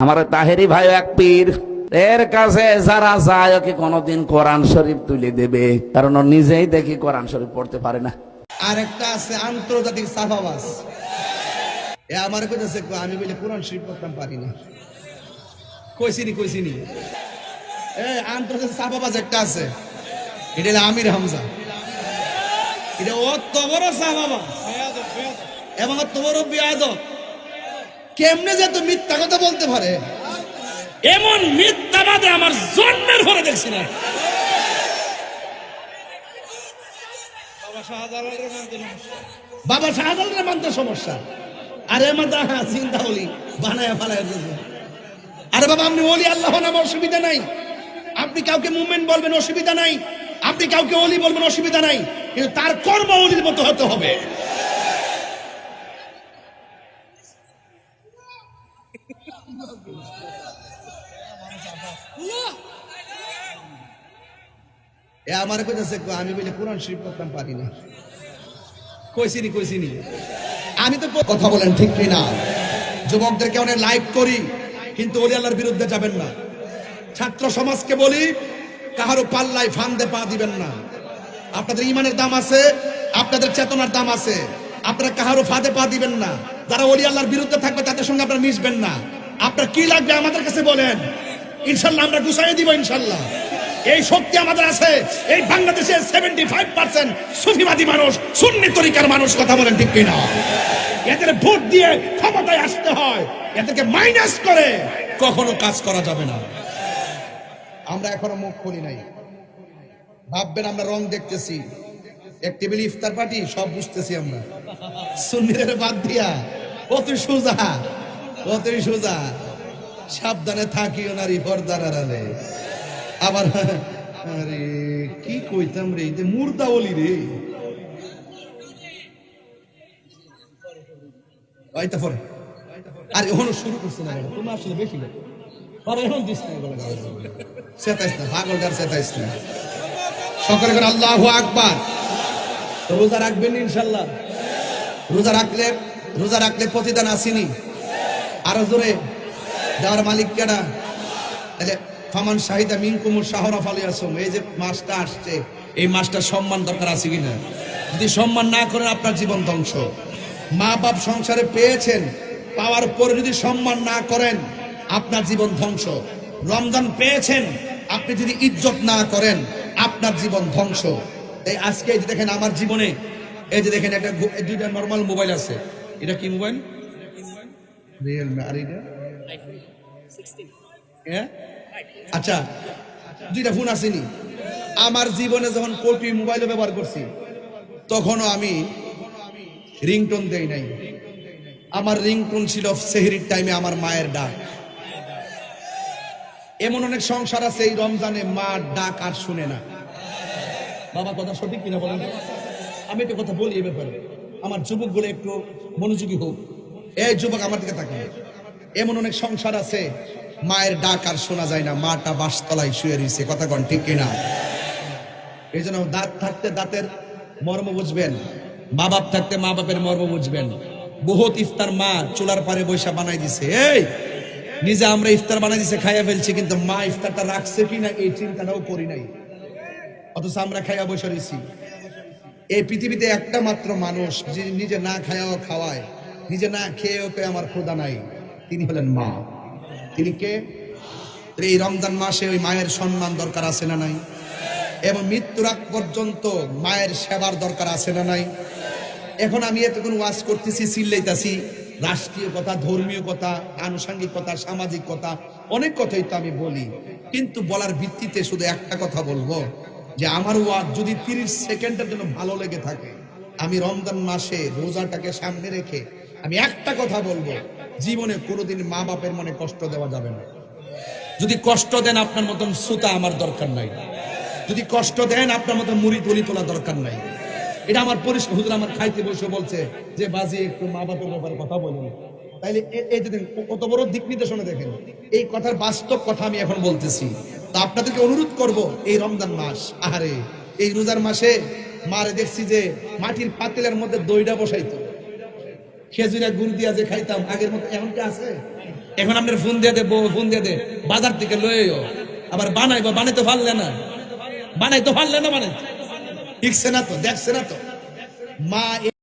আমার তাহেরি ভাই এক পীর, এর কাছে যারা যায় ওকে কোনোদিন কোরআন শরীফ তুলে দেবে, কারণ ও নিজেই দেখি কোরআন শরীফ পড়তে পারে না। আর একটা আছে আন্তর্জাতিক সাফাবাজ, এ আমার কইতেছে আমি বলে কোরআন শরীফ পড়তাম পারি না। কইছিনি এ আন্তর্জাতিক সাফাবাজ একটা আছে, এটা হলো আমির হামজা। এটা অত বড় সাফাবাজ এবং অত বড় বিয়াদব, কেমনে যে তো মিথ্যা কথা বলতে পারে? এমন মিথ্যাবাদে আমার জন্মের পরে দেখছি না। বাবা শাহজালালের মানতে সমস্যা, আরে আমার চিন্তা হলি বানায় ফালায়। আরে বাবা, আপনি ওলি আল্লাহ নাম, অসুবিধা নাই। আপনি কাউকে মুমিন বলবেন, অসুবিধা নাই। আপনি কাউকে ওলি বলবেন, অসুবিধা নাই। কিন্তু তার কর্ম ওলির মতো হতে হবে। এ আমার কইতেছে আমি বলে কোরআন শরীফ পড়তাম পারি না। কইছিনি আমি তো কথা বলেন ঠিক কিনা? যুবকদেরকে অনেক লাইক করি, কিন্তু ওলি আল্লাহর বিরুদ্ধে যাবেন না। ছাত্র সমাজকে বলি, কাহারও পাল্লায় ফান্দে পা দিবেন না। আপনাদের ইমানের দাম আছে, আপনাদের চেতনার দাম আছে, আপনারা কাহারও ফাঁদে পা দিবেন না। যারা ওলি আল্লাহর বিরুদ্ধে থাকবে তাদের সঙ্গে আপনারা মিশবেন না। আপনার কি লাগবে আমাদের কাছে বলেন, ইনশাল্লাহ আমরা গুছাইয়ে দিব। ইনশাল্লাহ এই শক্তি আমাদের আছে। এই বাংলাদেশে 75% সুফিবাদী মানুষ, সুন্নি তরিকার মানুষ। কথা বলেন ঠিক কিনা? এদের ভোট দিয়ে ক্ষমতায় আসতে হয়, এদেরকে মাইনাস করে কখনো কাজ করা যাবে না। আমরা এখনো মুখ খুলি নাই। ভাববেন আমরা রং দেখতেছি, এক টেবিল ইফতার পার্টি, সব বুঝতেছি আমরা। সুন্নিদের বাদ দিয়া অতই সোজা। সাবধানে থাকিও নারী পর্দার আড়ালে। আবার আরে কি কইতাম রে, এই যে মুর্দা বলি রে। আর এখনো শুরু করছে না, তোমার আসলে বেশি না। এখন দিস না, সেতাইস না, পাগলটার সেতাইস না। সকলে করে আল্লাহু আকবার। রোজা রাখবেন ইনশাল্লাহ? রোজা রাখলে প্রতিদান আসেনি? আরো জোরে দেওয়ার মালিক কেডা? তাহলে ফামান শাহিদা মিনকুমুশ শাহরা ফালিয়াসুম। এই যে মাসটা আসছে, এই মাসটা সম্মান দরকার আছে কিনা? যদি সম্মান না করেন আপনার জীবন ধ্বংস। মা বাপ সংসারে পেয়েছেন, পাওয়ার পরে যদি সম্মান না করেন আপনার জীবন ধ্বংস। রমজান পেয়েছেন, আপনি যদি ইজ্জত না করেন আপনার জীবন ধ্বংস। এই আজকে এই যে দেখেন আমার জীবনে, এই যে দেখেন একটা দুইটা নরমাল মোবাইল আছে। এটা কি মোবাইল? রিয়েলমি। আর এটা আচ্ছা, দুইটা ফোন আসেনি। আমার জীবনে যখন কোটি মোবাইল ব্যবহার করছি, তখনও আমি রিংটোন দেই নাই। আমার রিংটোন ছিল সেহরির টাইমে আমার মায়ের ডাক। এমন অনেক সংসার আছে এই রমজানে মার ডাক আর শুনে না। বাবা কথা সঠিক কিনা বলেন? আমি একটা কথা বলি এ ব্যাপারে, আমার যুবক গুলো একটু মনোযোগী হোক। এই যুবক আমার দিকে তাকান। এমন অনেক সংসার আছে মায়ের ডাক আর শোনা যায় না, মাটা বাসতলায় শুয়ে রয়েছে। কথা কন ঠিক কিনা? এই জন্য দাঁত থাকতে দাঁতের মর্ম বুঝবেন, মা বাপ থাকতে মা বাপের মর্ম বুঝবেন। বহুত ইফতার মা চুলার পারে বৈশা বানাই দিছে। এই নিজে আমরা ইফতার বানাই দিছে, খাইয়া ফেলছি, কিন্তু মা ইফতারটা রাখছে কিনা এই চিন্তাটাও করি নাই। অথচ আমরা খাইয়া বসে রয়েছি। এই পৃথিবীতে একটা মাত্র মানুষ যে নিজে না খায়াও খাওয়ায়, নিজে না খেয়েও কে আমার ক্ষুধা নাই, তিনি হলেন মা। তিনি কে? এই রমজান মাসে ওই মায়ের সম্মান দরকার আছে না নাই? এবং মৃত্যুর আগ পর্যন্ত মায়ের সেবার দরকার আছে না নাই? এখন আমি এতক্ষণ ওয়াজ করতেছি, চিল্লাইতাছি, রাষ্ট্রীয় কথা, ধর্মীয় কথা, আনুষঙ্গিক কথা, সামাজিক কথা, অনেক কথাই তো আমি বলি। কিন্তু বলার ভিত্তিতে শুধু একটা কথা বলবো, যে আমার ওয়াজ যদি 30 সেকেন্ডের জন্য ভালো লেগে থাকে, আমি রমজান মাসে রোজাটাকে সামনে রেখে আমি একটা কথা বলবো, জীবনে কোনোদিন মা বাপের মনে কষ্ট দেওয়া যাবে না। যদি কষ্ট দেন আপনার মতন সুতা আমার দরকার নাই। যদি কষ্ট দেন আপনার মতন মুড়ি তলি তোলা দরকার নাই। এটা আমার পরিষ্কার। হুজুর আমার খাইতে বসে বলছে যে বাজি একটু মা বাপের ব্যাপারে কথা বলেন। তাইলে এই যে কত বড় দিক নির্দেশনা দেখেন। এই কথার বাস্তব কথা আমি এখন বলতেছি। তা আপনাদেরকে অনুরোধ করব, এই রমজান মাস, আহারে এই রোজার মাসে মারে দেখছি যে মাটির পাতিলের মধ্যে দইটা বসাইতো, খেজুরা গুড় দিয়া যে খাইতাম আগের মতো, এমন কি আছে? এখন আপনার ফোন দিয়ে দে, বউ ফোন দিয়ে দে, বাজার থেকে লইও, আবার বানাইবো, বানাইতে পারলে না, বানাইতে পারলে না, মানে ঠিকছে না তো, দেখছে না তো মা।